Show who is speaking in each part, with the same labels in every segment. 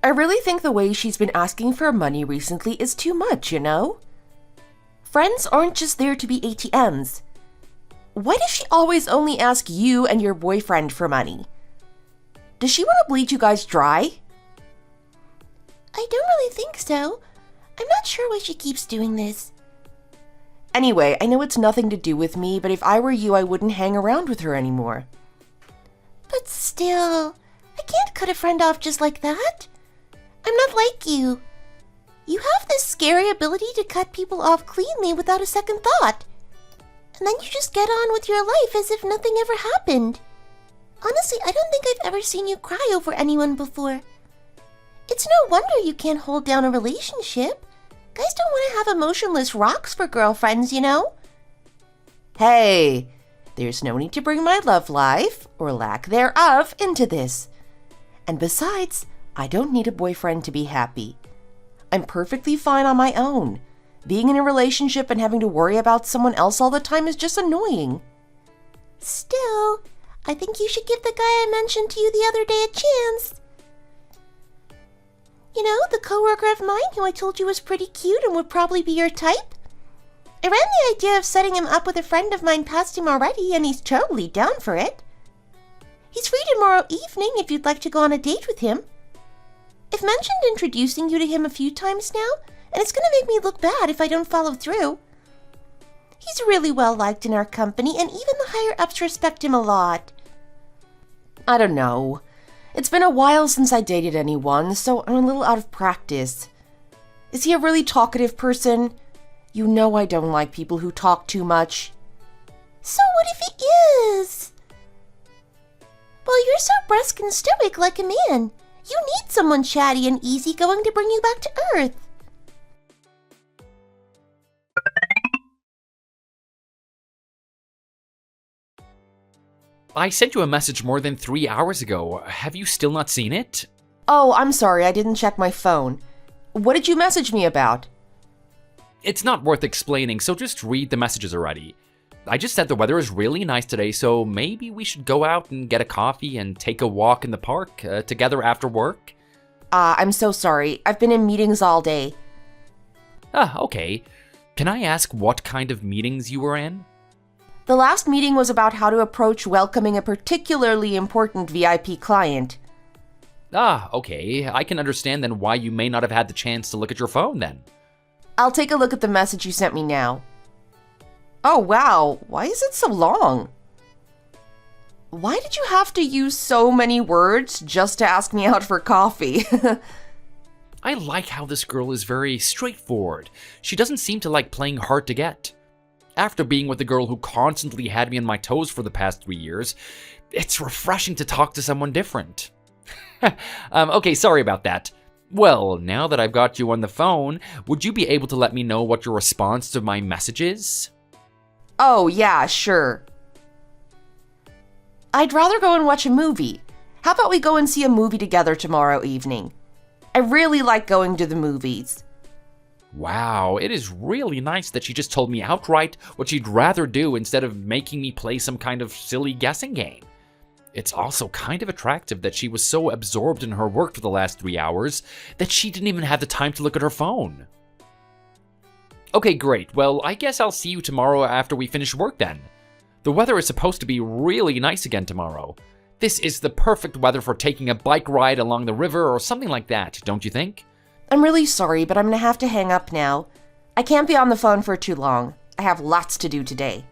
Speaker 1: I really think the way she's been asking for money recently is too much, you know? Friends aren't just there to be ATMs. Why does she always only ask you and your boyfriend for money? Does she want to bleed you guys dry?
Speaker 2: I don't really think so. I'm not sure why she keeps doing this.
Speaker 1: Anyway, I know it's nothing to do with me, but if I were you, I wouldn't hang around with her anymore.
Speaker 2: But still, I can't cut a friend off just like that. I'm not like you. You have this scary ability to cut people off cleanly without a second thought. And then you just get on with your life as if nothing ever happened. Honestly, I don't think I've ever seen you cry over anyone before. It's no wonder you can't hold down a relationship. Guys don't want to have emotionless rocks for girlfriends, you know?
Speaker 1: Hey, there's no need to bring my love life, or lack thereof, into this. And besides, I don't need a boyfriend to be happy. I'm perfectly fine on my own. Being in a relationship and having to worry about someone else all the time is just annoying.
Speaker 2: Still, I think you should give the guy I mentioned to you the other day a chance. You know, the coworker of mine who I told you was pretty cute and would probably be your type? I ran the idea of setting him up with a friend of mine past him already, and he's totally down for it. He's free tomorrow evening if you'd like to go on a date with him. I've mentioned introducing you to him a few times now, and it's going to make me look bad if I don't follow through. He's really well liked in our company, and even the higher-ups respect him a lot.
Speaker 1: I don't know. It's been a while since I dated anyone, so I'm a little out of practice. Is he a really talkative person? You know I don't like people who talk too much.
Speaker 2: So what if he is? Well, you're so brusque and stoic like a man. You need someone chatty and easygoing to bring you back to earth.
Speaker 3: I sent you a message more than 3 hours ago. Have you still not seen it?
Speaker 1: Oh, I'm sorry, I didn't check my phone. What did you message me about?
Speaker 3: It's not worth explaining, so just read the messages already. I just said the weather is really nice today, so maybe we should go out and get a coffee and take a walk in the park together after work?
Speaker 1: I'm so sorry. I've been in meetings all day.
Speaker 3: Okay. Can I ask what kind of meetings you were in?
Speaker 1: The last meeting was about how to approach welcoming a particularly important VIP client.
Speaker 3: Okay. I can understand then why you may not have had the chance to look at your phone then.
Speaker 1: I'll take a look at the message you sent me now. Oh, wow. Why is it so long? Why did you have to use so many words just to ask me out for coffee?
Speaker 3: I like how this girl is very straightforward. She doesn't seem to like playing hard to get. After being with a girl who constantly had me on my toes for the past 3 years, it's refreshing to talk to someone different. Okay, sorry about that. Well, now that I've got you on the phone, would you be able to let me know what your response to my message is?
Speaker 1: Oh, yeah, sure. I'd rather go and watch a movie. How about we go and see a movie together tomorrow evening? I really like going to the movies.
Speaker 3: Wow, it is really nice that she just told me outright what she'd rather do instead of making me play some kind of silly guessing game. It's also kind of attractive that she was so absorbed in her work for the last 3 hours that she didn't even have the time to look at her phone. Okay, great. Well, I guess I'll see you tomorrow after we finish work then. The weather is supposed to be really nice again tomorrow. This is the perfect weather for taking a bike ride along the river or something like that, don't you think?
Speaker 1: I'm really sorry, but I'm gonna have to hang up now. I can't be on the phone for too long. I have lots to do today.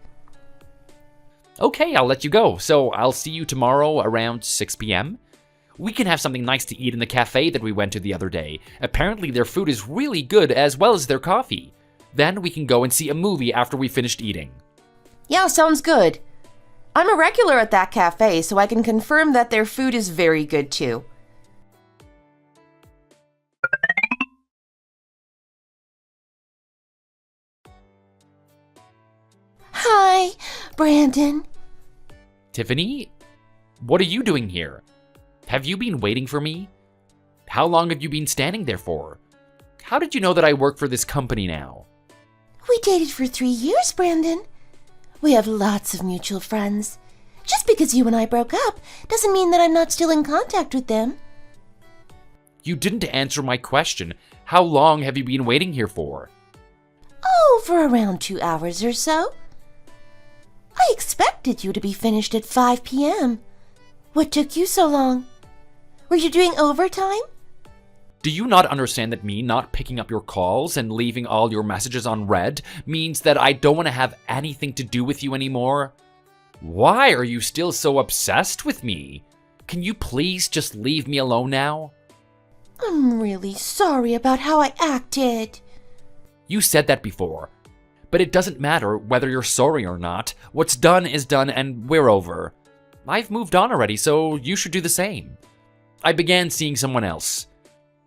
Speaker 3: Okay, I'll let you go. So I'll see you tomorrow around 6 p.m. We can have something nice to eat in the cafe that we went to the other day. Apparently their food is really good as well as their coffee. Then we can go and see a movie after we finished eating.
Speaker 1: Yeah, sounds good. I'm a regular at that cafe, so I can confirm that their food is very good too.
Speaker 2: Hi, Brandon.
Speaker 3: Tiffany? What are you doing here? Have you been waiting for me? How long have you been standing there for? How did you know that I work for this company now?
Speaker 2: We dated for 3 years, Brandon. We have lots of mutual friends. Just because you and I broke up doesn't mean that I'm not still in contact with them.
Speaker 3: You didn't answer my question. How long have you been waiting here for?
Speaker 2: Oh, for around 2 hours or so. I expected you to be finished at 5 p.m. What took you so long? Were you doing overtime?
Speaker 3: Do you not understand that me not picking up your calls and leaving all your messages unread means that I don't want to have anything to do with you anymore? Why are you still so obsessed with me? Can you please just leave me alone now?
Speaker 2: I'm really sorry about how I acted.
Speaker 3: You said that before. But it doesn't matter whether you're sorry or not. What's done is done and we're over. I've moved on already, so you should do the same. I began seeing someone else.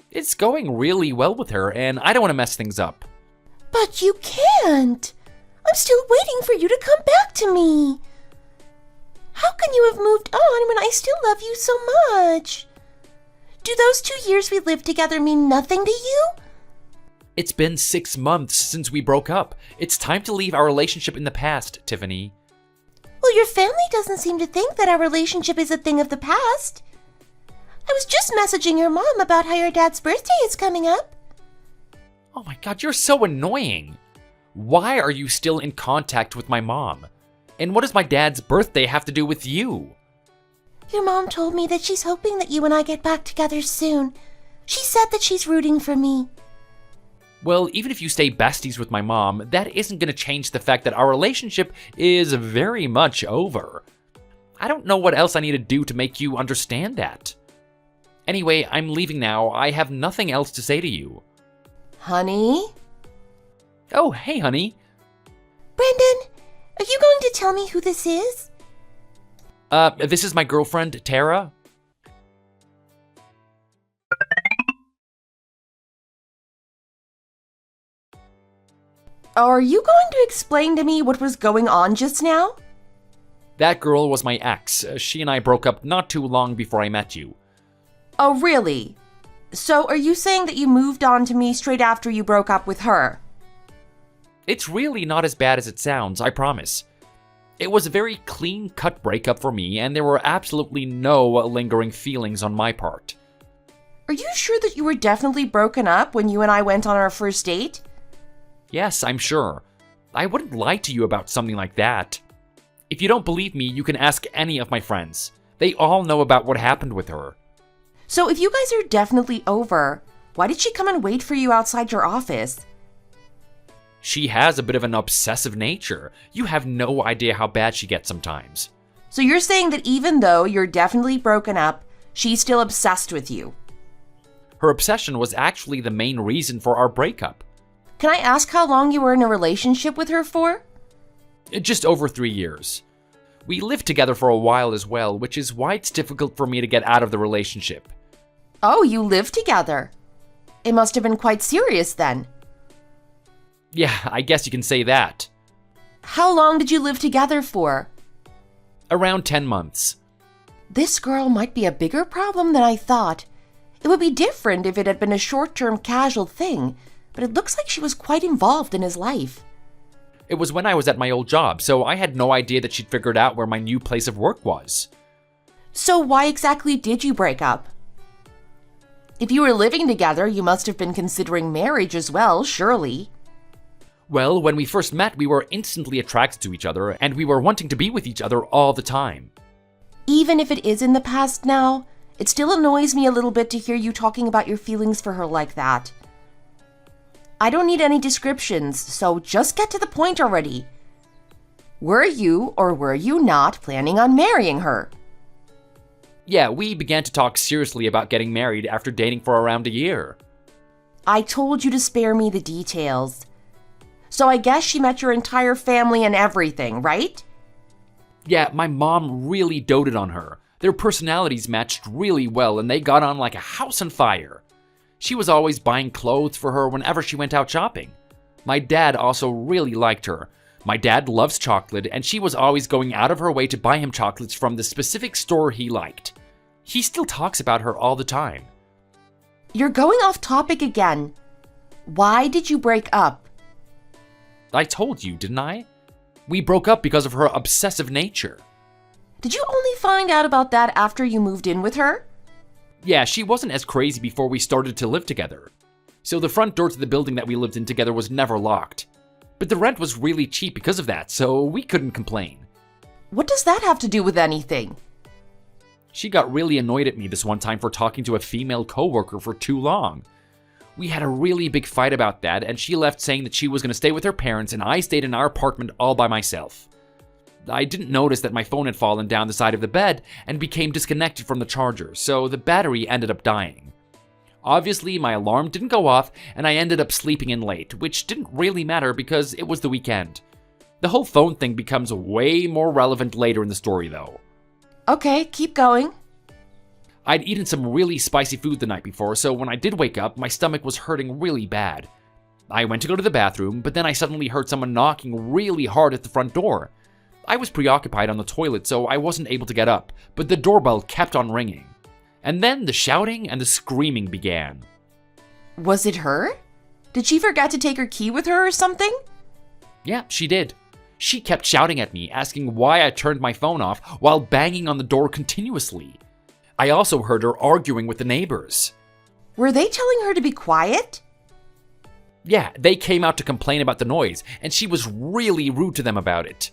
Speaker 3: It's going really well with her, and I don't want to mess things up.
Speaker 2: But you can't. I'm still waiting for you to come back to me. How can you have moved on when I still love you so much? Do those 2 years we lived together mean nothing to you?
Speaker 3: It's been 6 months since we broke up. It's time to leave our relationship in the past, Tiffany.
Speaker 2: Well, your family doesn't seem to think that our relationship is a thing of the past. I was just messaging your mom about how your dad's birthday is coming up.
Speaker 3: Oh my god, you're so annoying. Why are you still in contact with my mom? And what does my dad's birthday have to do with you?
Speaker 2: Your mom told me that she's hoping that you and I get back together soon. She said that she's rooting for me.
Speaker 3: Well, even if you stay besties with my mom, that isn't going to change the fact that our relationship is very much over. I don't know what else I need to do to make you understand that. Anyway, I'm leaving now. I have nothing else to say to you.
Speaker 1: Honey?
Speaker 3: Oh, hey, honey.
Speaker 2: Brendan, are you going to tell me who this is?
Speaker 3: This is my girlfriend, Tara.
Speaker 1: Are you going to explain to me what was going on just now?
Speaker 3: That girl was my ex. She and I broke up not too long before I met you.
Speaker 1: Oh, really? So are you saying that you moved on to me straight after you broke up with her?
Speaker 3: It's really not as bad as it sounds, I promise. It was a very clean-cut breakup for me, and there were absolutely no lingering feelings on my part.
Speaker 1: Are you sure that you were definitely broken up when you and I went on our first date?
Speaker 3: Yes, I'm sure. I wouldn't lie to you about something like that. If you don't believe me, you can ask any of my friends. They all know about what happened with her.
Speaker 1: So if you guys are definitely over, why did she come and wait for you outside your office?
Speaker 3: She has a bit of an obsessive nature. You have no idea how bad she gets sometimes.
Speaker 1: So you're saying that even though you're definitely broken up, she's still obsessed with you?
Speaker 3: Her obsession was actually the main reason for our breakup.
Speaker 1: Can I ask how long you were in a relationship with her for?
Speaker 3: Just over 3 years. We lived together for a while as well, which is why it's difficult for me to get out of the relationship.
Speaker 1: Oh, you lived together. It must have been quite serious then.
Speaker 3: Yeah, I guess you can say that.
Speaker 1: How long did you live together for?
Speaker 3: Around 10 months.
Speaker 1: This girl might be a bigger problem than I thought. It would be different if it had been a short-term casual thing, but it looks like she was quite involved in his life.
Speaker 3: It was when I was at my old job, so I had no idea that she'd figured out where my new place of work was.
Speaker 1: So why exactly did you break up? If you were living together, you must have been considering marriage as well, surely.
Speaker 3: Well, when we first met, we were instantly attracted to each other, and we were wanting to be with each other all the time.
Speaker 1: Even if it is in the past now, it still annoys me a little bit to hear you talking about your feelings for her like that. I don't need any descriptions, so just get to the point already. Were you or were you not planning on marrying her?
Speaker 3: Yeah, we began to talk seriously about getting married after dating for around a year.
Speaker 1: I told you to spare me the details. So I guess she met your entire family and everything, right?
Speaker 3: Yeah, my mom really doted on her. Their personalities matched really well, and they got on like a house on fire. She was always buying clothes for her whenever she went out shopping. My dad also really liked her. My dad loves chocolate, and she was always going out of her way to buy him chocolates from the specific store he liked. He still talks about her all the time.
Speaker 1: You're going off topic again. Why did you break up?
Speaker 3: I told you, didn't I? We broke up because of her obsessive nature.
Speaker 1: Did you only find out about that after you moved in with her?
Speaker 3: Yeah, she wasn't as crazy before we started to live together. So the front door to the building that we lived in together was never locked. But the rent was really cheap because of that, so we couldn't complain.
Speaker 1: What does that have to do with anything?
Speaker 3: She got really annoyed at me this one time for talking to a female coworker for too long. We had a really big fight about that, and she left saying that she was going to stay with her parents, and I stayed in our apartment all by myself. I didn't notice that my phone had fallen down the side of the bed and became disconnected from the charger, so the battery ended up dying. Obviously, my alarm didn't go off, and I ended up sleeping in late, which didn't really matter because it was the weekend. The whole phone thing becomes way more relevant later in the story, though.
Speaker 1: Okay, keep going.
Speaker 3: I'd eaten some really spicy food the night before, so when I did wake up, my stomach was hurting really bad. I went to go to the bathroom, but then I suddenly heard someone knocking really hard at the front door. I was preoccupied on the toilet, so I wasn't able to get up, but the doorbell kept on ringing. And then the shouting and the screaming began.
Speaker 1: Was it her? Did she forget to take her key with her or something?
Speaker 3: Yeah, she did. She kept shouting at me, asking why I turned my phone off while banging on the door continuously. I also heard her arguing with the neighbors.
Speaker 1: Were they telling her to be quiet?
Speaker 3: Yeah, they came out to complain about the noise, and she was really rude to them about it.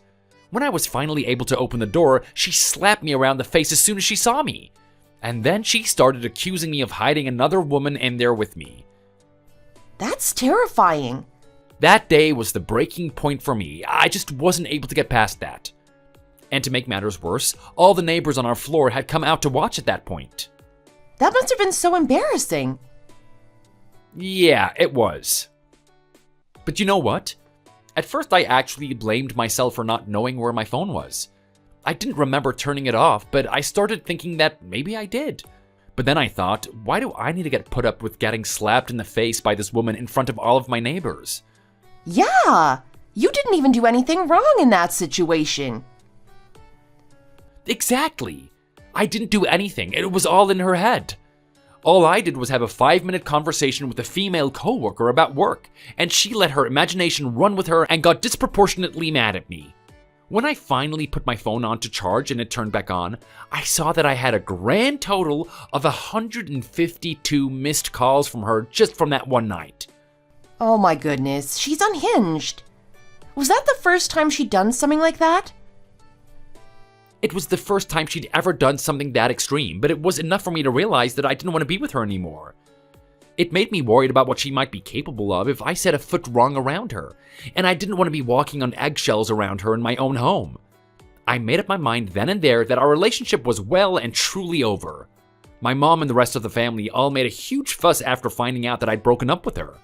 Speaker 3: When I was finally able to open the door, she slapped me around the face as soon as she saw me. And then she started accusing me of hiding another woman in there with me.
Speaker 1: That's terrifying.
Speaker 3: That day was the breaking point for me. I just wasn't able to get past that. And to make matters worse, all the neighbors on our floor had come out to watch at that point.
Speaker 1: That must have been so embarrassing.
Speaker 3: Yeah, it was. But you know what? At first I actually blamed myself for not knowing where my phone was. I didn't remember turning it off, but I started thinking that maybe I did. But then I thought, why do I need to get put up with getting slapped in the face by this woman in front of all of my neighbors?
Speaker 1: Yeah, you didn't even do anything wrong in that situation.
Speaker 3: Exactly. I didn't do anything. It was all in her head. All I did was have a 5-minute conversation with a female coworker about work, and she let her imagination run with her and got disproportionately mad at me. When I finally put my phone on to charge and it turned back on, I saw that I had a grand total of 152 missed calls from her just from that one night.
Speaker 1: Oh my goodness, she's unhinged. Was that the first time she'd done something like that?
Speaker 3: It was the first time she'd ever done something that extreme, but it was enough for me to realize that I didn't want to be with her anymore. It made me worried about what she might be capable of if I set a foot wrong around her, and I didn't want to be walking on eggshells around her in my own home. I made up my mind then and there that our relationship was well and truly over. My mom and the rest of the family all made a huge fuss after finding out that I'd broken up with her.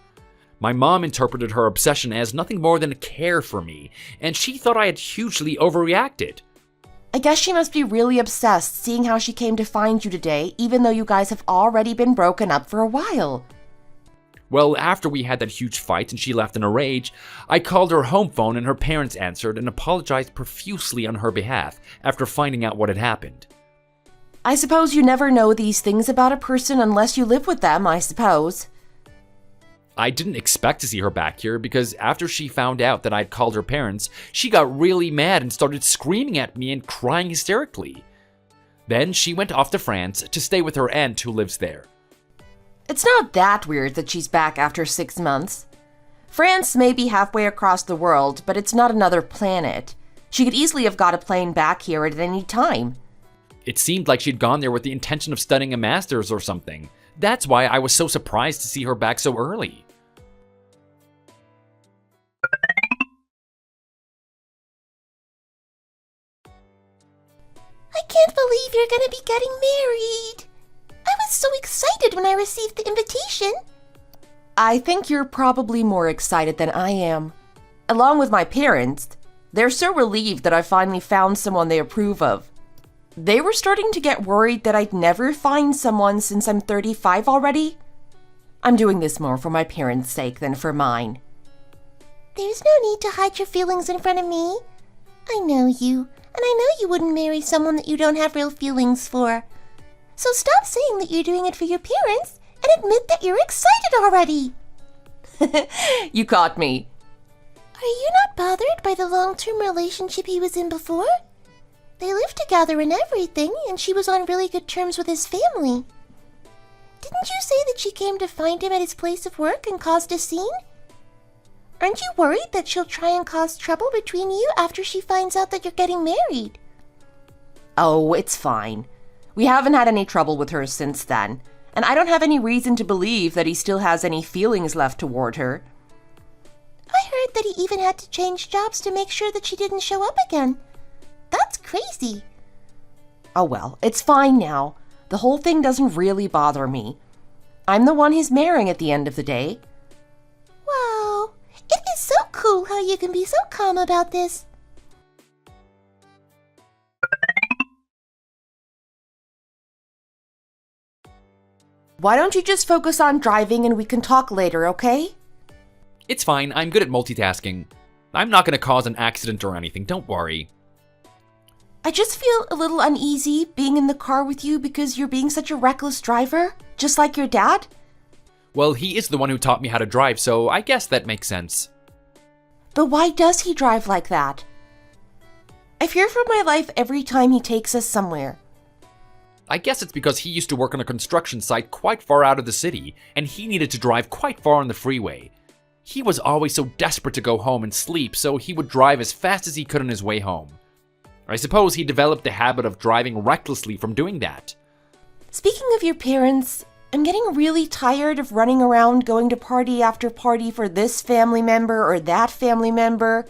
Speaker 3: My mom interpreted her obsession as nothing more than a care for me, and she thought I had hugely overreacted.
Speaker 1: I guess she must be really obsessed seeing how she came to find you today, even though you guys have already been broken up for a while.
Speaker 3: Well, after we had that huge fight and she left in a rage, I called her home phone and her parents answered and apologized profusely on her behalf after finding out what had happened.
Speaker 1: I suppose you never know these things about a person unless you live with them, I suppose.
Speaker 3: I didn't expect to see her back here because after she found out that I'd called her parents, she got really mad and started screaming at me and crying hysterically. Then she went off to France to stay with her aunt who lives there.
Speaker 1: It's not that weird that she's back after 6 months. France may be halfway across the world, but it's not another planet. She could easily have got a plane back here at any time.
Speaker 3: It seemed like she'd gone there with the intention of studying a master's or something. That's why I was so surprised to see her back so early.
Speaker 2: I can't believe you're gonna be getting married. I was so excited when I received the invitation.
Speaker 1: I think you're probably more excited than I am. Along with my parents, they're so relieved that I finally found someone they approve of. They were starting to get worried that I'd never find someone since I'm 35 already. I'm doing this more for my parents' sake than for mine.
Speaker 2: There's no need to hide your feelings in front of me. I know you, and I know you wouldn't marry someone that you don't have real feelings for. So stop saying that you're doing it for your parents and admit that you're excited already.
Speaker 1: You caught me.
Speaker 2: Are you not bothered by the long-term relationship he was in before? They lived together and everything, and she was on really good terms with his family. Didn't you say that she came to find him at his place of work and caused a scene? Aren't you worried that she'll try and cause trouble between you after she finds out that you're getting married?
Speaker 1: Oh, it's fine. We haven't had any trouble with her since then, and I don't have any reason to believe that he still has any feelings left toward her.
Speaker 2: I heard that he even had to change jobs to make sure that she didn't show up again. That's crazy.
Speaker 1: Oh well, it's fine now. The whole thing doesn't really bother me. I'm the one he's marrying at the end of the day.
Speaker 2: Wow, it is so cool how you can be so calm about this.
Speaker 1: Why don't you just focus on driving and we can talk later, okay?
Speaker 3: It's fine, I'm good at multitasking. I'm not gonna cause an accident or anything, don't worry.
Speaker 1: I just feel a little uneasy being in the car with you because you're being such a reckless driver, just like your dad.
Speaker 3: Well, he is the one who taught me how to drive, so I guess that makes sense.
Speaker 1: But why does he drive like that? I fear for my life every time he takes us somewhere.
Speaker 3: I guess it's because he used to work on a construction site quite far out of the city, and he needed to drive quite far on the freeway. He was always so desperate to go home and sleep, so he would drive as fast as he could on his way home. I suppose he developed the habit of driving recklessly from doing that.
Speaker 1: Speaking of your parents, I'm getting really tired of running around going to party after party for this family member or that family member.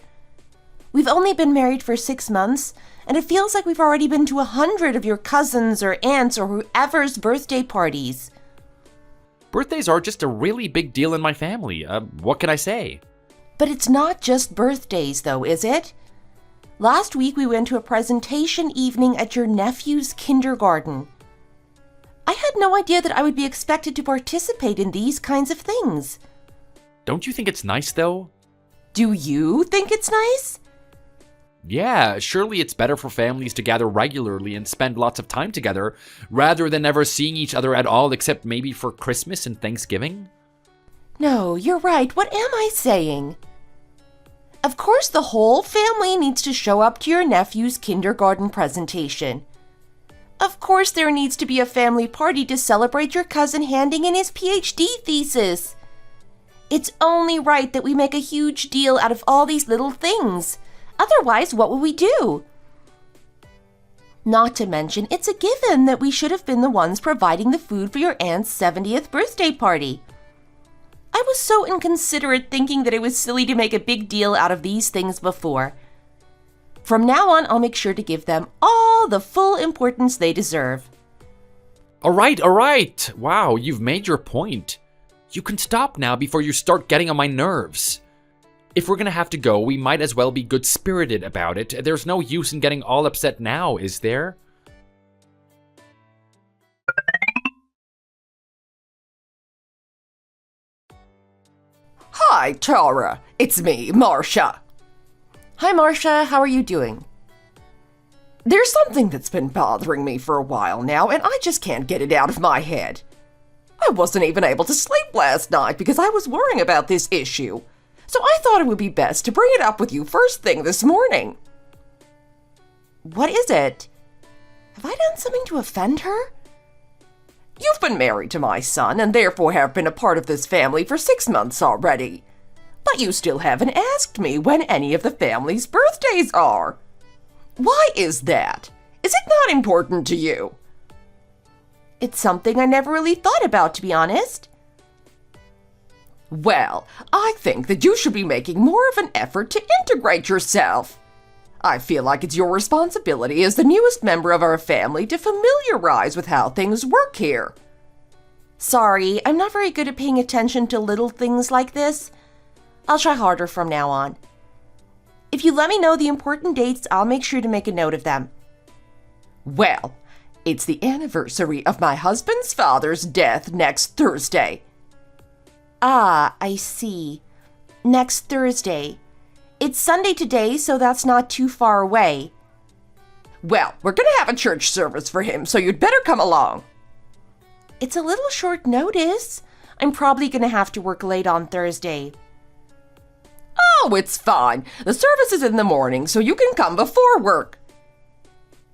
Speaker 1: We've only been married for 6 months, and it feels like we've already been to 100 of your cousins or aunts or whoever's birthday parties.
Speaker 3: Birthdays are just a really big deal in my family. What can I say?
Speaker 1: But it's not just birthdays, though, is it? Last week we went to a presentation evening at your nephew's kindergarten. I had no idea that I would be expected to participate in these kinds of things.
Speaker 3: Don't you think it's nice, though?
Speaker 1: Do you think it's nice?
Speaker 3: Yeah, surely it's better for families to gather regularly and spend lots of time together, rather than never seeing each other at all except maybe for Christmas and Thanksgiving?
Speaker 1: No, you're right. What am I saying? Of course, the whole family needs to show up to your nephew's kindergarten presentation. Of course, there needs to be a family party to celebrate your cousin handing in his PhD thesis. It's only right that we make a huge deal out of all these little things. Otherwise, what would we do? Not to mention, it's a given that we should have been the ones providing the food for your aunt's 70th birthday party. I was so inconsiderate thinking that it was silly to make a big deal out of these things before. From now on, I'll make sure to give them all the full importance they deserve.
Speaker 3: All right. Wow, you've made your point. You can stop now before you start getting on my nerves. If we're gonna have to go, we might as well be good-spirited about it. There's no use in getting all upset now, is there?
Speaker 1: Hi, Tara. It's me, Marcia. Hi, Marcia. How are you doing? There's something that's been bothering me for a while now, and I just can't get it out of my head. I wasn't even able to sleep last night because I was worrying about this issue. So I thought it would be best to bring it up with you first thing this morning. What is it? Have I done something to offend her? You've been married to my son and therefore have been a part of this family for 6 months already. But you still haven't asked me when any of the family's birthdays are. Why is that? Is it not important to you? It's something I never really thought about, to be honest. Well, I think that you should be making more of an effort to integrate yourself. I feel like it's your responsibility as the newest member of our family to familiarize with how things work here. Sorry, I'm not very good at paying attention to little things like this. I'll try harder from now on. If you let me know the important dates, I'll make sure to make a note of them. Well, it's the anniversary of my husband's father's death next Thursday. Ah, I see. Next Thursday. It's Sunday today, so that's not too far away. Well, we're going to have a church service for him, so you'd better come along. It's a little short notice. I'm probably going to have to work late on Thursday. Oh, it's fine. The service is in the morning, so you can come before work.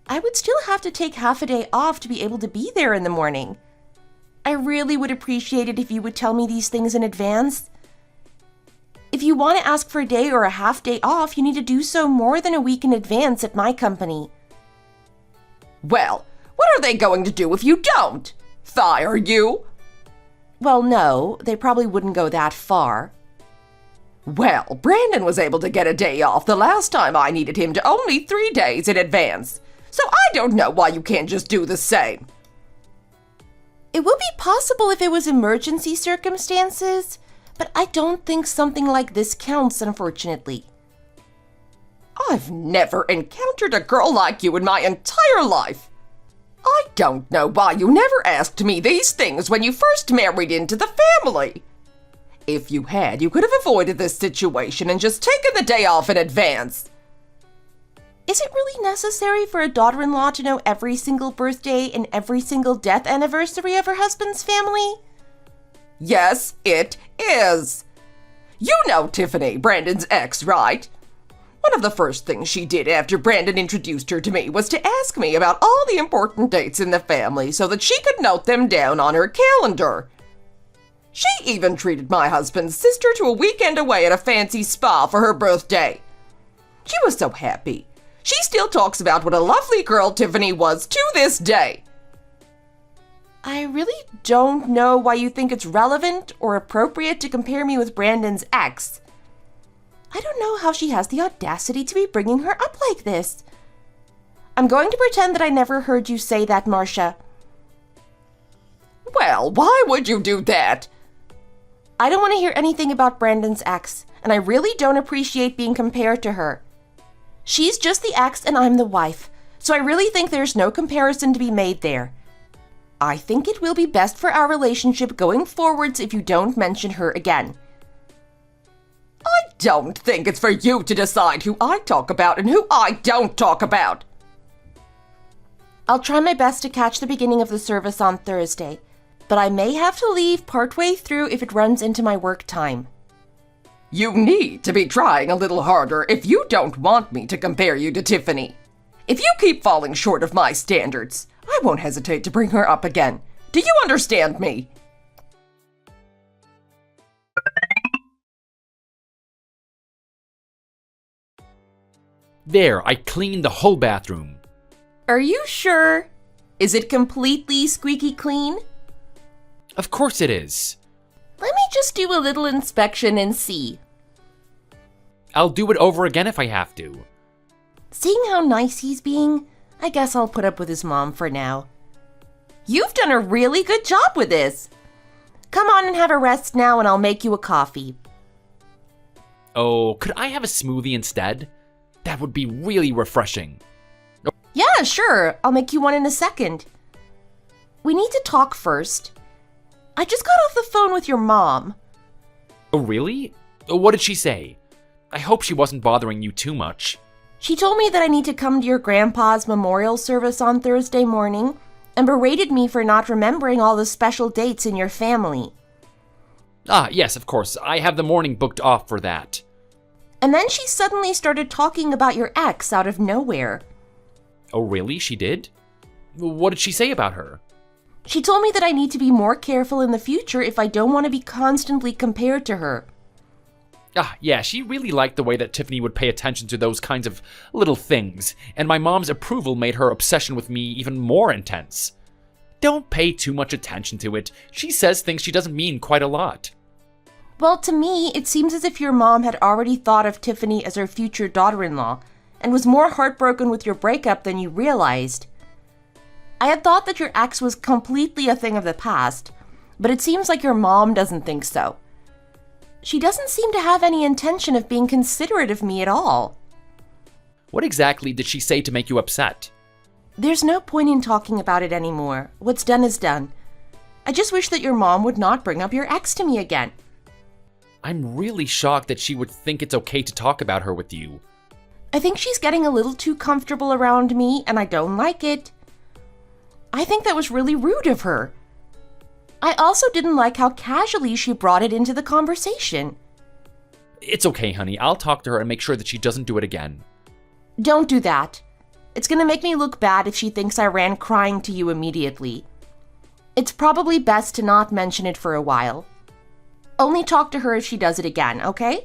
Speaker 1: I would still have to take half a day off to be able to be there in the morning. I really would appreciate it if you would tell me these things in advance. If you want to ask for a day or a half day off, you need to do so more than a week in advance at my company.
Speaker 4: Well, what are they going to do if you don't? Fire you?
Speaker 1: Well, no, they probably wouldn't go that far.
Speaker 4: Well, Brandon was able to get a day off the last time I needed him to only 3 days in advance. So I don't know why you can't just do the same.
Speaker 1: It would be possible if it was emergency circumstances, but I don't think something like this counts, unfortunately.
Speaker 4: I've never encountered a girl like you in my entire life. I don't know why you never asked me these things when you first married into the family. If you had, you could have avoided this situation and just taken the day off in advance.
Speaker 1: Is it really necessary for a daughter-in-law to know every single birthday and every single death anniversary of her husband's family?
Speaker 4: Yes, it is. You know Tiffany, Brandon's ex, right? One of the first things she did after Brandon introduced her to me was to ask me about all the important dates in the family so that she could note them down on her calendar. She even treated my husband's sister to a weekend away at a fancy spa for her birthday. She was so happy. She still talks about what a lovely girl Tiffany was to this day.
Speaker 1: I really don't know why you think it's relevant or appropriate to compare me with Brandon's ex. I don't know how she has the audacity to be bringing her up like this. I'm going to pretend that I never heard you say that, Marcia.
Speaker 4: Well, why would you do that?
Speaker 1: I don't want to hear anything about Brandon's ex, and I really don't appreciate being compared to her. She's just the ex and I'm the wife, so I really think there's no comparison to be made there. I think it will be best for our relationship going forwards if you don't mention her again.
Speaker 4: I don't think it's for you to decide who I talk about and who I don't talk about.
Speaker 1: I'll try my best to catch the beginning of the service on Thursday, but I may have to leave partway through if it runs into my work time.
Speaker 4: You need to be trying a little harder if you don't want me to compare you to Tiffany. If you keep falling short of my standards, I won't hesitate to bring her up again. Do you understand me?
Speaker 3: There, I cleaned the whole bathroom.
Speaker 1: Are you sure? Is it completely squeaky clean?
Speaker 3: Of course it is.
Speaker 1: Let me just do a little inspection and see.
Speaker 3: I'll do it over again if I have to.
Speaker 1: Seeing how nice he's being, I guess I'll put up with his mom for now. You've done a really good job with this. Come on and have a rest now and I'll make you a coffee.
Speaker 3: Oh, could I have a smoothie instead? That would be really refreshing.
Speaker 1: Yeah, sure. I'll make you one in a second. We need to talk first. I just got off the phone with your mom.
Speaker 3: Oh, really? What did she say? I hope she wasn't bothering you too much.
Speaker 1: She told me that I need to come to your grandpa's memorial service on Thursday morning and berated me for not remembering all the special dates in your family.
Speaker 3: Ah, yes, of course. I have the morning booked off for that.
Speaker 1: And then she suddenly started talking about your ex out of nowhere.
Speaker 3: Oh, really? She did? What did she say about her?
Speaker 1: She told me that I need to be more careful in the future if I don't want to be constantly compared to her.
Speaker 3: Ah, yeah, she really liked the way that Tiffany would pay attention to those kinds of little things, and my mom's approval made her obsession with me even more intense. Don't pay too much attention to it. She says things she doesn't mean quite a lot.
Speaker 1: Well, to me, it seems as if your mom had already thought of Tiffany as her future daughter-in-law and was more heartbroken with your breakup than you realized. I had thought that your ex was completely a thing of the past, but it seems like your mom doesn't think so. She doesn't seem to have any intention of being considerate of me at all.
Speaker 3: What exactly did she say to make you upset?
Speaker 1: There's no point in talking about it anymore. What's done is done. I just wish that your mom would not bring up your ex to me again.
Speaker 3: I'm really shocked that she would think it's okay to talk about her with you.
Speaker 1: I think she's getting a little too comfortable around me, and I don't like it. I think that was really rude of her. I also didn't like how casually she brought it into the conversation.
Speaker 3: It's okay, honey. I'll talk to her and make sure that she doesn't do it again.
Speaker 1: Don't do that. It's gonna make me look bad if she thinks I ran crying to you immediately. It's probably best to not mention it for a while. Only talk to her if she does it again, okay?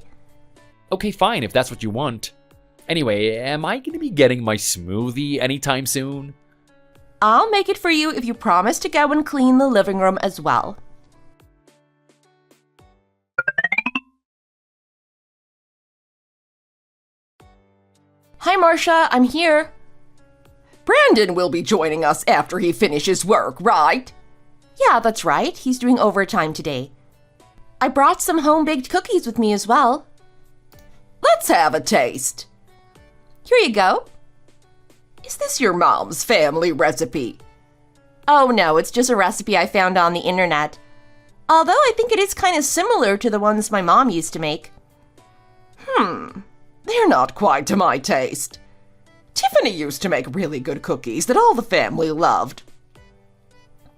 Speaker 3: Okay, fine, if that's what you want. Anyway, am I gonna be getting my smoothie anytime soon?
Speaker 1: I'll make it for you if you promise to go and clean the living room as well. Hi, Marcia, I'm here.
Speaker 4: Brandon will be joining us after he finishes work, right?
Speaker 1: Yeah, that's right. He's doing overtime today. I brought some home-baked cookies with me as well.
Speaker 4: Let's have a taste.
Speaker 1: Here you go.
Speaker 4: Is this your mom's family recipe?
Speaker 1: Oh no, it's just a recipe I found on the internet. Although I think it is kind of similar to the ones my mom used to make.
Speaker 4: They're not quite to my taste. Tiffany used to make really good cookies that all the family loved.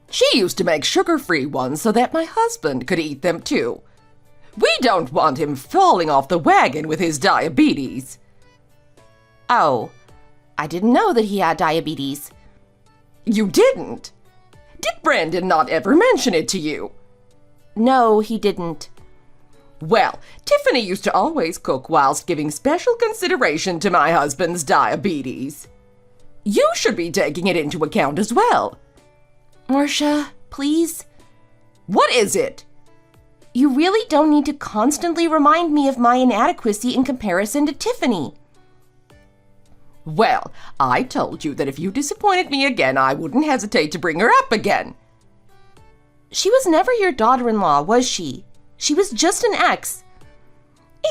Speaker 4: She used to make sugar-free ones so that my husband could eat them too. We don't want him falling off the wagon with his diabetes.
Speaker 1: Oh, I didn't know that he had diabetes.
Speaker 4: You didn't? Did Brandon not ever mention it to you?
Speaker 1: No, he didn't.
Speaker 4: Well, Tiffany used to always cook whilst giving special consideration to my husband's diabetes. You should be taking it into account as well.
Speaker 1: Marcia, please?
Speaker 4: What is it?
Speaker 1: You really don't need to constantly remind me of my inadequacy in comparison to Tiffany.
Speaker 4: Well, I told you that if you disappointed me again, I wouldn't hesitate to bring her up again.
Speaker 1: She was never your daughter-in-law, was she? She was just an ex.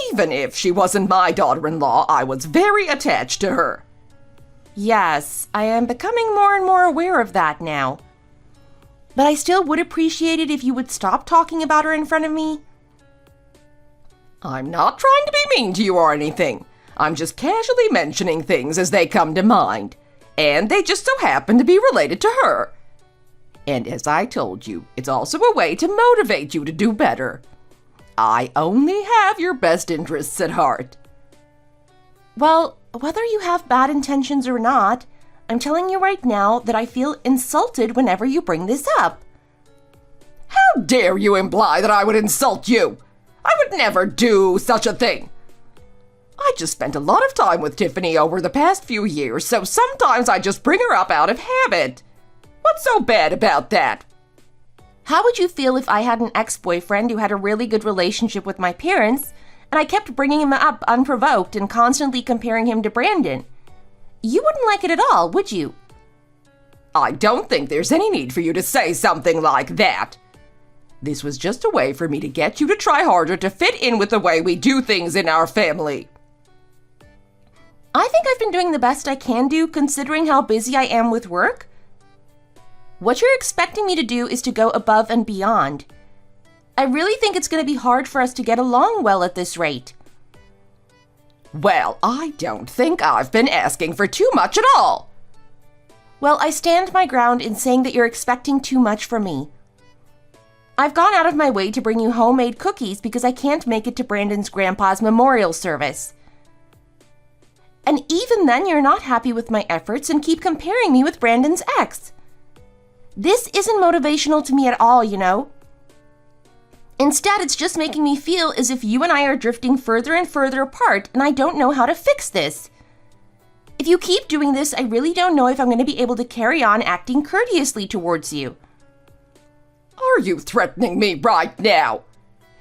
Speaker 4: Even if she wasn't my daughter-in-law, I was very attached to her.
Speaker 1: Yes, I am becoming more and more aware of that now. But I still would appreciate it if you would stop talking about her in front of me.
Speaker 4: I'm not trying to be mean to you or anything. I'm just casually mentioning things as they come to mind. And they just so happen to be related to her. And as I told you, it's also a way to motivate you to do better. I only have your best interests at heart.
Speaker 1: Well, whether you have bad intentions or not, I'm telling you right now that I feel insulted whenever you bring this up.
Speaker 4: How dare you imply that I would insult you? I would never do such a thing. I just spent a lot of time with Tiffany over the past few years, so sometimes I just bring her up out of habit. What's so bad about that?
Speaker 1: How would you feel if I had an ex-boyfriend who had a really good relationship with my parents, and I kept bringing him up unprovoked and constantly comparing him to Brandon? You wouldn't like it at all, would you?
Speaker 4: I don't think there's any need for you to say something like that. This was just a way for me to get you to try harder to fit in with the way we do things in our family.
Speaker 1: I think I've been doing the best I can do considering how busy I am with work. What you're expecting me to do is to go above and beyond. I really think it's going to be hard for us to get along well at this rate.
Speaker 4: Well, I don't think I've been asking for too much at all.
Speaker 1: Well, I stand my ground in saying that you're expecting too much from me. I've gone out of my way to bring you homemade cookies because I can't make it to Brandon's grandpa's memorial service. And even then, you're not happy with my efforts and keep comparing me with Brandon's ex. This isn't motivational to me at all, you know. Instead, it's just making me feel as if you and I are drifting further and further apart, and I don't know how to fix this. If you keep doing this, I really don't know if I'm going to be able to carry on acting courteously towards you.
Speaker 4: Are you threatening me right now?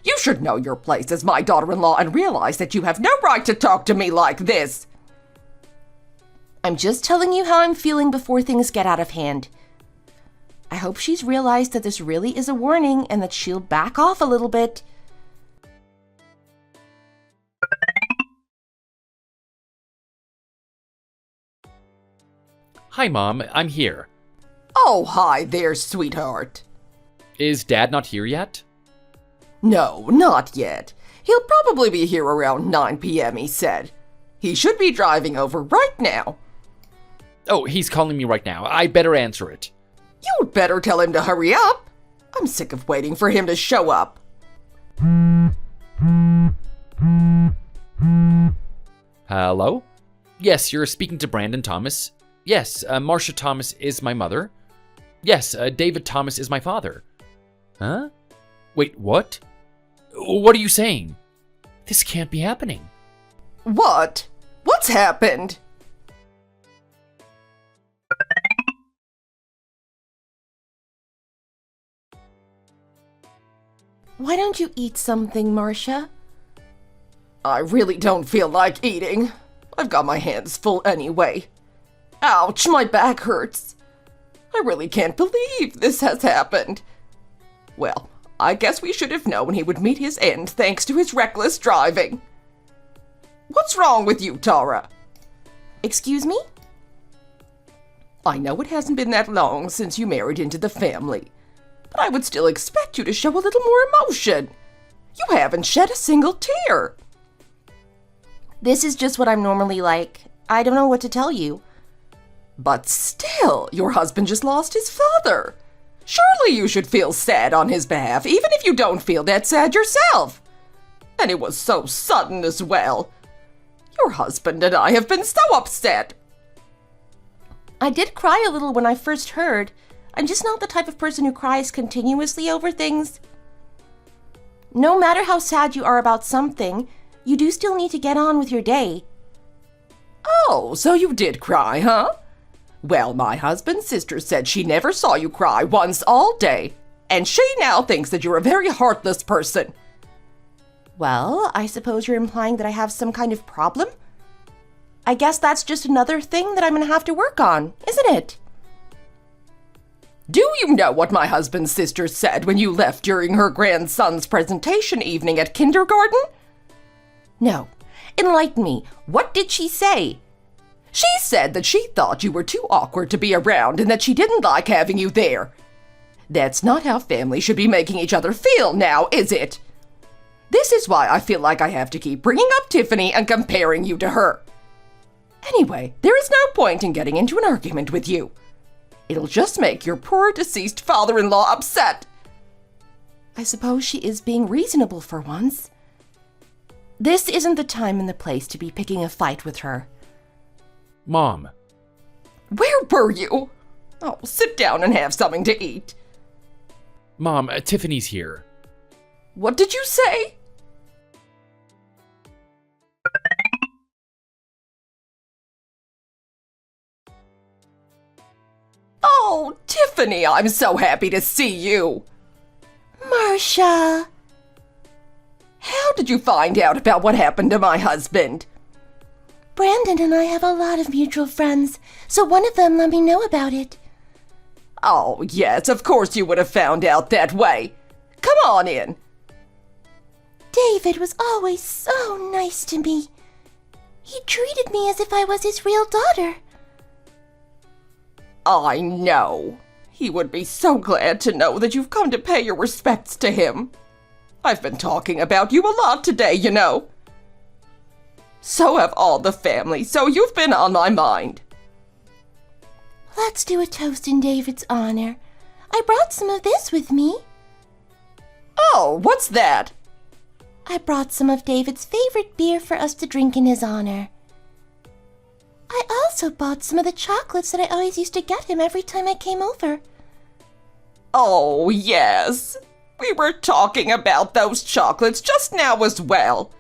Speaker 4: You should know your place as my daughter-in-law and realize that you have no right to talk to me like this.
Speaker 1: I'm just telling you how I'm feeling before things get out of hand. I hope she's realized that this really is a warning and that she'll back off a little bit.
Speaker 3: Hi, Mom, I'm here.
Speaker 4: Oh, hi there, sweetheart.
Speaker 3: Is Dad not here yet?
Speaker 4: No, not yet. He'll probably be here around 9 p.m., he said. He should be driving over right now.
Speaker 3: Oh, he's calling me right now. I better answer it.
Speaker 4: You'd better tell him to hurry up. I'm sick of waiting for him to show up.
Speaker 3: Hello? Yes, you're speaking to Brandon Thomas. Yes, Marcia Thomas is my mother. Yes, David Thomas is my father. Huh? Wait, what? What are you saying? This can't be happening.
Speaker 4: What? What's happened?
Speaker 1: Why don't you eat something, Marcia?
Speaker 4: I really don't feel like eating. I've got my hands full anyway. Ouch, my back hurts. I really can't believe this has happened. Well, I guess we should have known he would meet his end thanks to his reckless driving. What's wrong with you, Tara?
Speaker 1: Excuse me?
Speaker 4: I know it hasn't been that long since you married into the family, but I would still expect you to show a little more emotion. You haven't shed a single tear.
Speaker 1: This is just what I'm normally like. I don't know what to tell you.
Speaker 4: But still, your husband just lost his father. Surely you should feel sad on his behalf, even if you don't feel that sad yourself. And it was so sudden as well. Your husband and I have been so upset.
Speaker 1: I did cry a little when I first heard. I'm just not the type of person who cries continuously over things. No matter how sad you are about something, you do still need to get on with your day.
Speaker 4: Oh, so you did cry, huh? Well, my husband's sister said she never saw you cry once all day, and she now thinks that you're a very heartless person.
Speaker 1: Well, I suppose you're implying that I have some kind of problem? I guess that's just another thing that I'm gonna have to work on, isn't it?
Speaker 4: Do you know what my husband's sister said when you left during her grandson's presentation evening at kindergarten?
Speaker 1: No. Enlighten me. What did she say?
Speaker 4: She said that she thought you were too awkward to be around and that she didn't like having you there. That's not how families should be making each other feel now, is it? This is why I feel like I have to keep bringing up Tiffany and comparing you to her. Anyway, there is no point in getting into an argument with you. It'll just make your poor deceased father-in-law upset.
Speaker 1: I suppose she is being reasonable for once. This isn't the time and the place to be picking a fight with her.
Speaker 3: Mom.
Speaker 4: Where were you? Oh, sit down and have something to eat.
Speaker 3: Mom, Tiffany's here.
Speaker 4: What did you say? Oh, Tiffany, I'm so happy to see you.
Speaker 2: Marcia!
Speaker 4: How did you find out about what happened to my husband?
Speaker 2: Brandon and I have a lot of mutual friends, so one of them let me know about it.
Speaker 4: Oh, yes, of course you would have found out that way. Come on in.
Speaker 2: David was always so nice to me. He treated me as if I was his real daughter.
Speaker 4: I know. He would be so glad to know that you've come to pay your respects to him. I've been talking about you a lot today, you know. So have all the family, so you've been on my mind.
Speaker 2: Let's do a toast in David's honor. I brought some of this with me.
Speaker 4: Oh, what's that?
Speaker 2: I brought some of David's favorite beer for us to drink in his honor. I also bought some of the chocolates that I always used to get him every time I came over.
Speaker 4: Oh, yes. We were talking about those chocolates just now as well.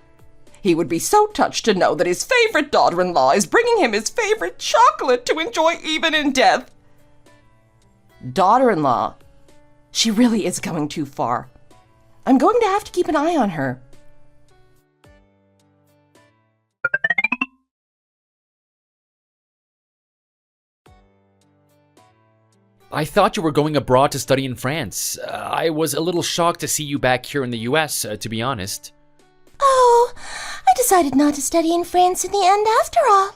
Speaker 4: He would be so touched to know that his favorite daughter-in-law is bringing him his favorite chocolate to enjoy even in death.
Speaker 1: Daughter-in-law. She really is going too far. I'm going to have to keep an eye on her.
Speaker 3: I thought you were going abroad to study in France. I was a little shocked to see you back here in the US, to be honest.
Speaker 2: Oh, I decided not to study in France in the end after all.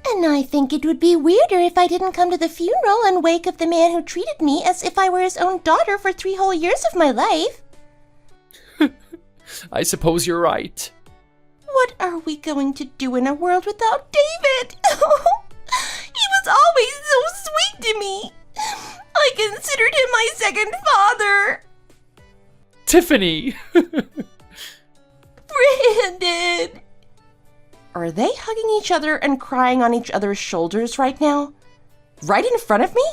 Speaker 2: And I think it would be weirder if I didn't come to the funeral and wake of the man who treated me as if I were his own daughter for 3 whole years of my life.
Speaker 3: I suppose you're right.
Speaker 2: What are we going to do in a world without David? He was always so sweet to me. I considered him my second father.
Speaker 3: Tiffany!
Speaker 2: Brandon!
Speaker 1: Are they hugging each other and crying on each other's shoulders right now? Right in front of me?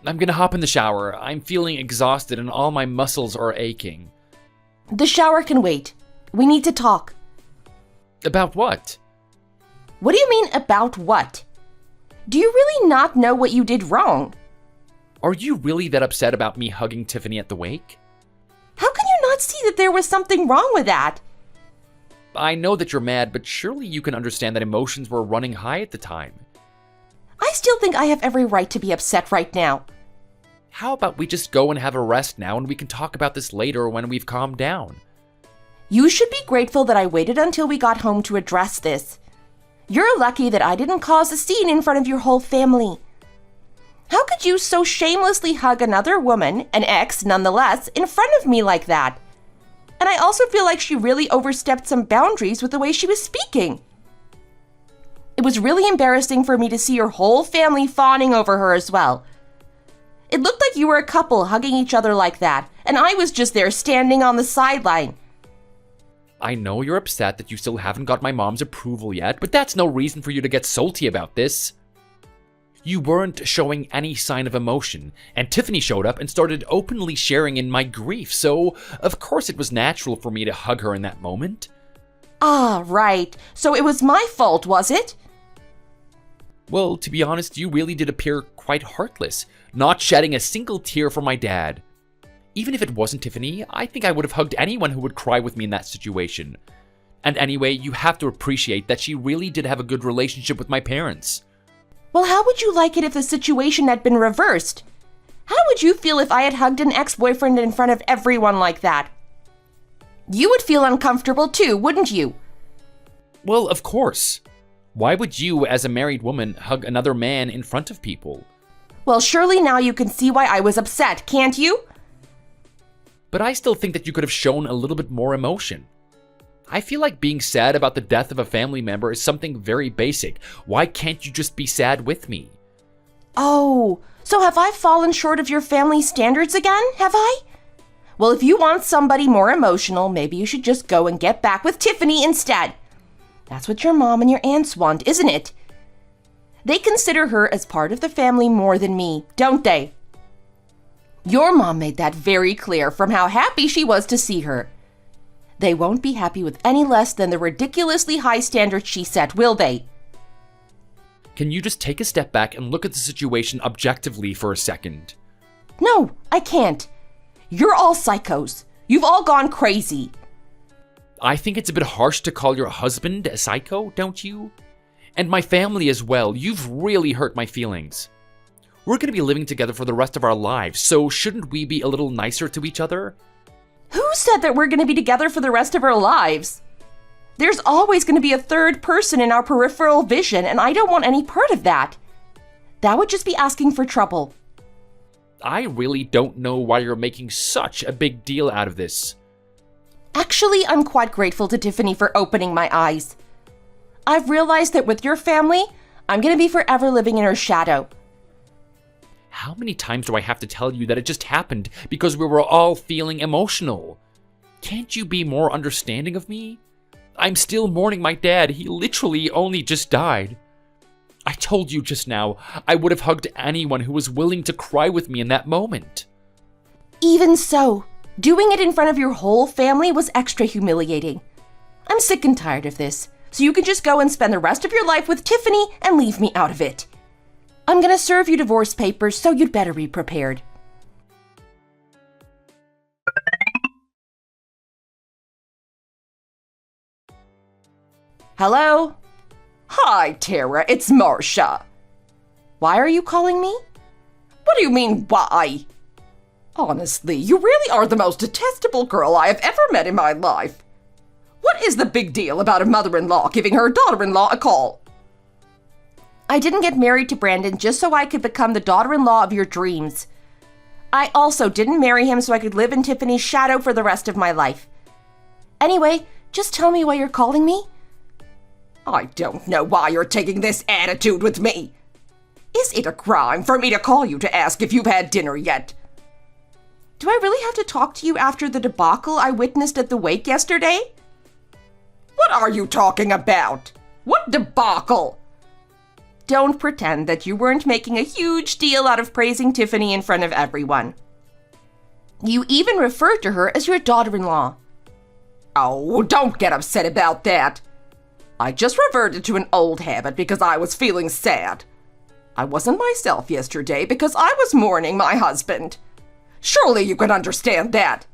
Speaker 3: I'm gonna hop in the shower. I'm feeling exhausted and all my muscles are aching.
Speaker 1: The shower can wait. We need to talk.
Speaker 3: About what?
Speaker 1: What do you mean, about what? Do you really not know what you did wrong?
Speaker 3: Are you really that upset about me hugging Tiffany at the wake?
Speaker 1: How can you not see that there was something wrong with that?
Speaker 3: I know that you're mad, but surely you can understand that emotions were running high at the time.
Speaker 1: I still think I have every right to be upset right now.
Speaker 3: How about we just go and have a rest now and we can talk about this later when we've calmed down?
Speaker 1: You should be grateful that I waited until we got home to address this. You're lucky that I didn't cause a scene in front of your whole family. How could you so shamelessly hug another woman, an ex nonetheless, in front of me like that? And I also feel like she really overstepped some boundaries with the way she was speaking. It was really embarrassing for me to see your whole family fawning over her as well. It looked like you were a couple hugging each other like that, and I was just there standing on the sideline.
Speaker 3: I know you're upset that you still haven't got my mom's approval yet, but that's no reason for you to get salty about this. You weren't showing any sign of emotion, and Tiffany showed up and started openly sharing in my grief, so of course it was natural for me to hug her in that moment.
Speaker 1: Ah, right. So it was my fault, was it?
Speaker 3: Well, to be honest, you really did appear quite heartless, not shedding a single tear for my dad. Even if it wasn't Tiffany, I think I would have hugged anyone who would cry with me in that situation. And anyway, you have to appreciate that she really did have a good relationship with my parents.
Speaker 1: Well, how would you like it if the situation had been reversed? How would you feel if I had hugged an ex-boyfriend in front of everyone like that? You would feel uncomfortable too, wouldn't you?
Speaker 3: Well, of course. Why would you, as a married woman, hug another man in front of people?
Speaker 1: Well, surely now you can see why I was upset, can't you?
Speaker 3: But I still think that you could have shown a little bit more emotion. I feel like being sad about the death of a family member is something very basic. Why can't you just be sad with me?
Speaker 1: Oh, so have I fallen short of your family standards again, have I? Well, if you want somebody more emotional, maybe you should just go and get back with Tiffany instead. That's what your mom and your aunts want, isn't it? They consider her as part of the family more than me, don't they? Your mom made that very clear from how happy she was to see her. They won't be happy with any less than the ridiculously high standards she set, will they?
Speaker 3: Can you just take a step back and look at the situation objectively for a second?
Speaker 1: No, I can't. You're all psychos. You've all gone crazy.
Speaker 3: I think it's a bit harsh to call your husband a psycho, don't you? And my family as well. You've really hurt my feelings. We're going to be living together for the rest of our lives, so shouldn't we be a little nicer to each other?
Speaker 1: Who said that we're going to be together for the rest of our lives? There's always going to be a third person in our peripheral vision, and I don't want any part of that. That would just be asking for trouble.
Speaker 3: I really don't know why you're making such a big deal out of this.
Speaker 1: Actually, I'm quite grateful to Tiffany for opening my eyes. I've realized that with your family, I'm going to be forever living in her shadow.
Speaker 3: How many times do I have to tell you that it just happened because we were all feeling emotional? Can't you be more understanding of me? I'm still mourning my dad. He literally only just died. I told you just now, I would have hugged anyone who was willing to cry with me in that moment.
Speaker 1: Even so, doing it in front of your whole family was extra humiliating. I'm sick and tired of this, so you can just go and spend the rest of your life with Tiffany and leave me out of it. I'm gonna serve you divorce papers, so you'd better be prepared. Hello?
Speaker 4: Hi, Tara, it's Marcia.
Speaker 1: Why are you calling me?
Speaker 4: What do you mean, why? Honestly, you really are the most detestable girl I have ever met in my life. What is the big deal about a mother-in-law giving her daughter-in-law a call?
Speaker 1: I didn't get married to Brandon just so I could become the daughter-in-law of your dreams. I also didn't marry him so I could live in Tiffany's shadow for the rest of my life. Anyway, just tell me why you're calling me.
Speaker 4: I don't know why you're taking this attitude with me. Is it a crime for me to call you to ask if you've had dinner yet?
Speaker 1: Do I really have to talk to you after the debacle I witnessed at the wake yesterday?
Speaker 4: What are you talking about? What debacle?
Speaker 1: don't pretend that you weren't making a huge deal out of praising Tiffany in front of everyone. You even referred to her as your daughter-in-law.
Speaker 4: Oh, don't get upset about that. I just reverted to an old habit because I was feeling sad. I wasn't myself yesterday because I was mourning my husband. Surely you can understand that.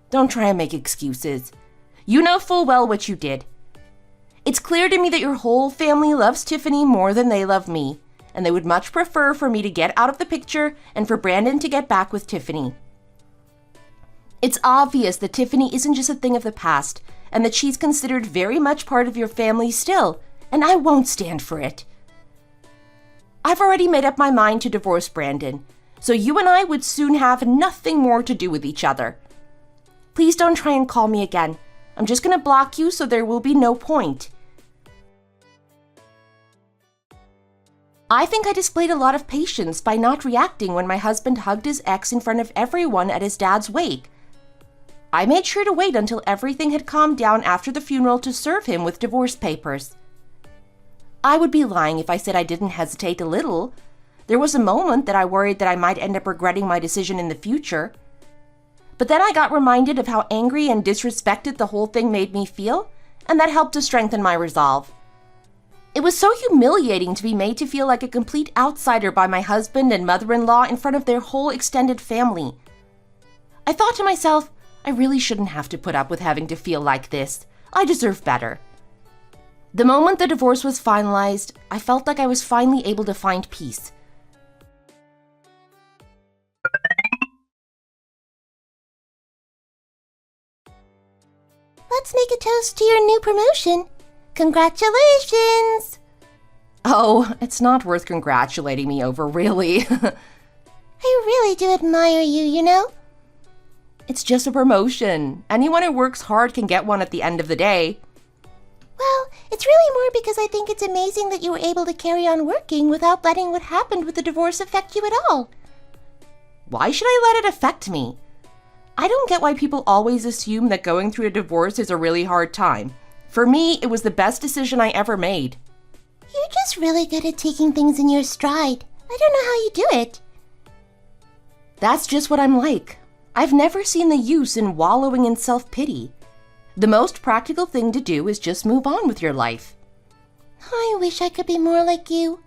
Speaker 1: Don't try and make excuses. You know full well what you did. It's clear to me that your whole family loves Tiffany more than they love me, and they would much prefer for me to get out of the picture and for Brandon to get back with Tiffany. It's obvious that Tiffany isn't just a thing of the past, and that she's considered very much part of your family still, and I won't stand for it. I've already made up my mind to divorce Brandon, so you and I would soon have nothing more to do with each other. Please don't try and call me again. I'm just going to block you so there will be no point. I think I displayed a lot of patience by not reacting when my husband hugged his ex in front of everyone at his dad's wake. I made sure to wait until everything had calmed down after the funeral to serve him with divorce papers. I would be lying if I said I didn't hesitate a little. There was a moment that I worried that I might end up regretting my decision in the future. But then I got reminded of how angry and disrespected the whole thing made me feel, and that helped to strengthen my resolve. It was so humiliating to be made to feel like a complete outsider by my husband and mother-in-law in front of their whole extended family. I thought to myself, I really shouldn't have to put up with having to feel like this. I deserve better. The moment the divorce was finalized, I felt like I was finally able to find peace.
Speaker 2: Let's make a toast to your new promotion. Congratulations!
Speaker 1: Oh, it's not worth congratulating me over, really.
Speaker 2: I really do admire you, you know?
Speaker 1: It's just a promotion. Anyone who works hard can get one at the end of the day.
Speaker 2: Well, it's really more because I think it's amazing that you were able to carry on working without letting what happened with the divorce affect you at all.
Speaker 1: Why should I let it affect me? I don't get why people always assume that going through a divorce is a really hard time. For me, it was the best decision I ever made.
Speaker 2: You're just really good at taking things in your stride. I don't know how you do it.
Speaker 1: That's just what I'm like. I've never seen the use in wallowing in self-pity. The most practical thing to do is just move on with your life.
Speaker 2: I wish I could be more like you.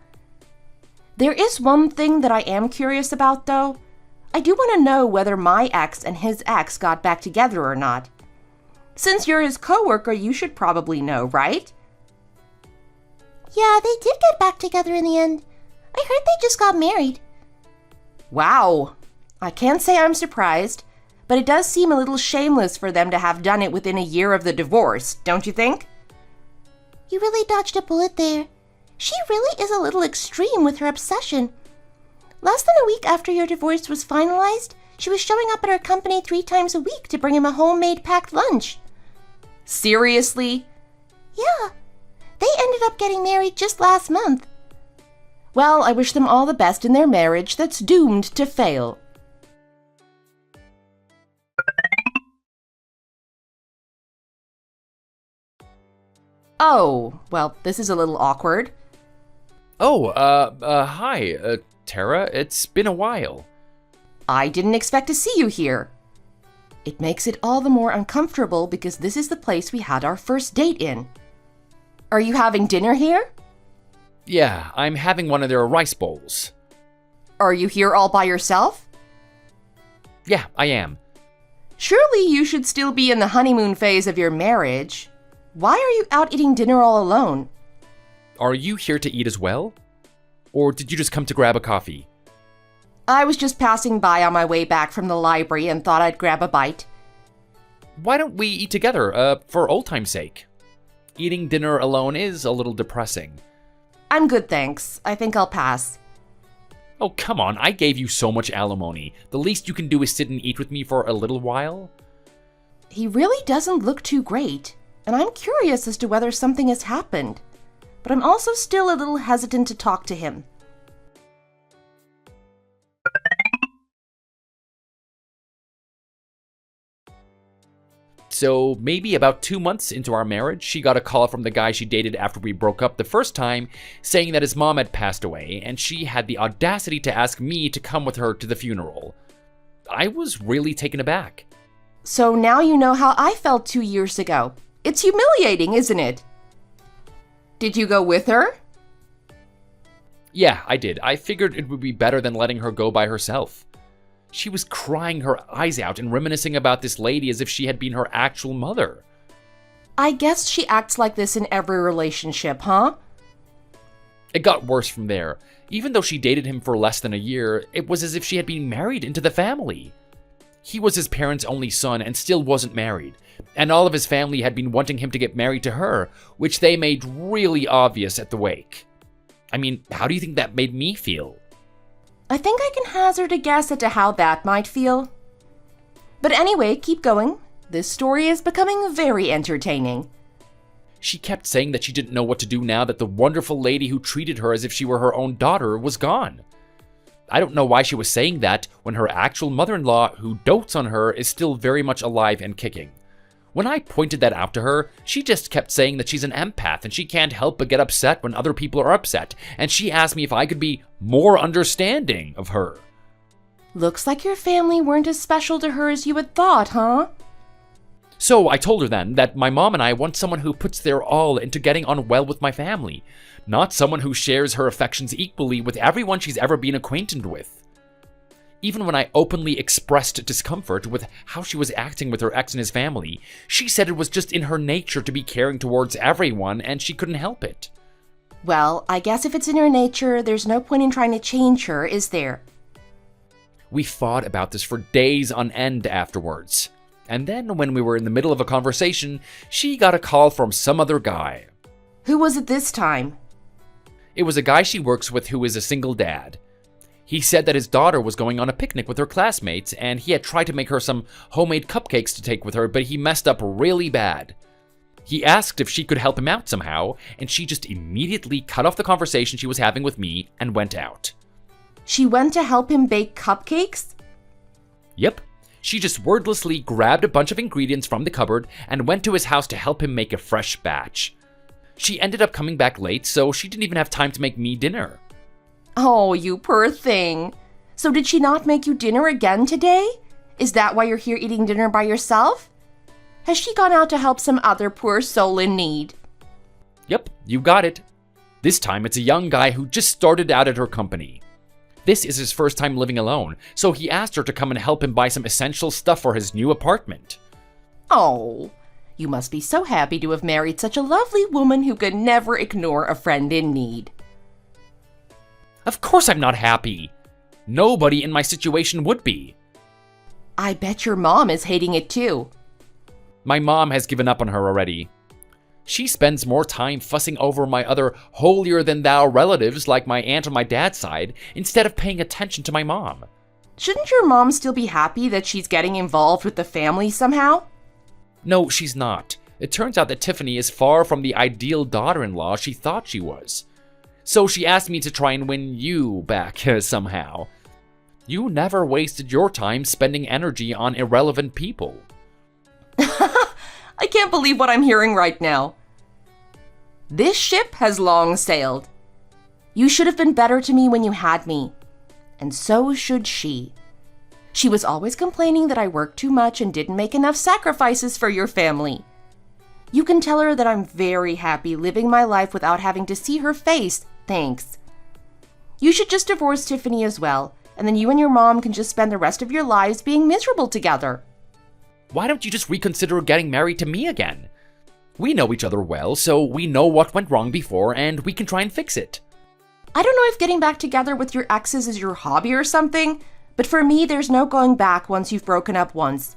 Speaker 1: There is one thing that I am curious about, though. I do want to know whether my ex and his ex got back together or not. Since you're his coworker, you should probably know, right?
Speaker 2: Yeah, they did get back together in the end. I heard they just got married.
Speaker 1: Wow. I can't say I'm surprised, but it does seem a little shameless for them to have done it within a year of the divorce, don't you think?
Speaker 2: You really dodged a bullet there. She really is a little extreme with her obsession. Less than a week after your divorce was finalized, she was showing up at our company 3 times a week to bring him a homemade packed lunch.
Speaker 1: Seriously?
Speaker 2: Yeah. They ended up getting married just last month.
Speaker 1: Well, I wish them all the best in their marriage that's doomed to fail. Oh, well, this is a little awkward.
Speaker 3: Oh, hi, Tara. It's been a while.
Speaker 1: I didn't expect to see you here. It makes it all the more uncomfortable because this is the place we had our first date in. Are you having dinner here?
Speaker 3: Yeah, I'm having one of their rice bowls.
Speaker 1: Are you here all by yourself?
Speaker 3: Yeah, I am.
Speaker 1: Surely you should still be in the honeymoon phase of your marriage. Why are you out eating dinner all alone?
Speaker 3: Are you here to eat as well? Or did you just come to grab a coffee?
Speaker 1: I was just passing by on my way back from the library and thought I'd grab a bite.
Speaker 3: Why don't we eat together, for old time's sake? Eating dinner alone is a little depressing.
Speaker 1: I'm good, thanks. I think I'll pass.
Speaker 3: Oh, come on, I gave you so much alimony. The least you can do is sit and eat with me for a little while?
Speaker 1: He really doesn't look too great, and I'm curious as to whether something has happened. But I'm also still a little hesitant to talk to him.
Speaker 3: So maybe about 2 months into our marriage, she got a call from the guy she dated after we broke up the first time, saying that his mom had passed away, and she had the audacity to ask me to come with her to the funeral. I was really taken aback.
Speaker 1: So now you know how I felt 2 years ago. It's humiliating, isn't it? Did you go with her?
Speaker 3: Yeah, I did. I figured it would be better than letting her go by herself. She was crying her eyes out and reminiscing about this lady as if she had been her actual mother.
Speaker 1: I guess she acts like this in every relationship, huh?
Speaker 3: It got worse from there. Even though she dated him for less than a year, it was as if she had been married into the family. He was his parents' only son and still wasn't married, and all of his family had been wanting him to get married to her, which they made really obvious at the wake. I mean, how do you think that made me feel?
Speaker 1: I think I can hazard a guess as to how that might feel. But anyway, keep going. This story is becoming very entertaining.
Speaker 3: She kept saying that she didn't know what to do now that the wonderful lady who treated her as if she were her own daughter was gone. I don't know why she was saying that when her actual mother-in-law, who dotes on her, is still very much alive and kicking. When I pointed that out to her, she just kept saying that she's an empath and she can't help but get upset when other people are upset, and she asked me if I could be more understanding of her.
Speaker 1: Looks like your family weren't as special to her as you had thought, huh?
Speaker 3: So I told her then that my mom and I want someone who puts their all into getting on well with my family, not someone who shares her affections equally with everyone she's ever been acquainted with. Even when I openly expressed discomfort with how she was acting with her ex and his family, she said it was just in her nature to be caring towards everyone and she couldn't help it.
Speaker 1: Well, I guess if it's in her nature, there's no point in trying to change her, is there?
Speaker 3: We fought about this for days on end afterwards. And then when we were in the middle of a conversation, she got a call from some other guy.
Speaker 1: Who was it this time?
Speaker 3: It was a guy she works with who is a single dad. He said that his daughter was going on a picnic with her classmates, and he had tried to make her some homemade cupcakes to take with her, but he messed up really bad. He asked if she could help him out somehow, and she just immediately cut off the conversation she was having with me and went out.
Speaker 1: She went to help him bake cupcakes?
Speaker 3: Yep. She just wordlessly grabbed a bunch of ingredients from the cupboard and went to his house to help him make a fresh batch. She ended up coming back late, so she didn't even have time to make me dinner.
Speaker 1: Oh, you poor thing. So did she not make you dinner again today? Is that why you're here eating dinner by yourself? Has she gone out to help some other poor soul in need?
Speaker 3: Yep, you got it. This time it's a young guy who just started out at her company. This is his first time living alone, so he asked her to come and help him buy some essential stuff for his new apartment.
Speaker 1: Oh, you must be so happy to have married such a lovely woman who could never ignore a friend in need.
Speaker 3: Of course I'm not happy. Nobody in my situation would be.
Speaker 1: I bet your mom is hating it too.
Speaker 3: My mom has given up on her already. She spends more time fussing over my other holier-than-thou relatives like my aunt on my dad's side instead of paying attention to my mom.
Speaker 1: Shouldn't your mom still be happy that she's getting involved with the family somehow?
Speaker 3: No, she's not. It turns out that Tiffany is far from the ideal daughter-in-law she thought she was. So she asked me to try and win you back somehow. You never wasted your time spending energy on irrelevant people.
Speaker 1: I can't believe what I'm hearing right now. This ship has long sailed. You should have been better to me when you had me. And so should she. She was always complaining that I worked too much and didn't make enough sacrifices for your family. You can tell her that I'm very happy living my life without having to see her face, thanks. You should just divorce Tiffany as well, and then you and your mom can just spend the rest of your lives being miserable together.
Speaker 3: Why don't you just reconsider getting married to me again? We know each other well, so we know what went wrong before, and we can try and fix it.
Speaker 1: I don't know if getting back together with your exes is your hobby or something, but for me, there's no going back once you've broken up once.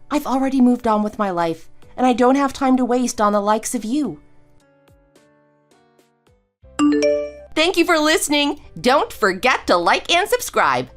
Speaker 1: I've already moved on with my life, and I don't have time to waste on the likes of you. Thank you for listening. Don't forget to like and subscribe.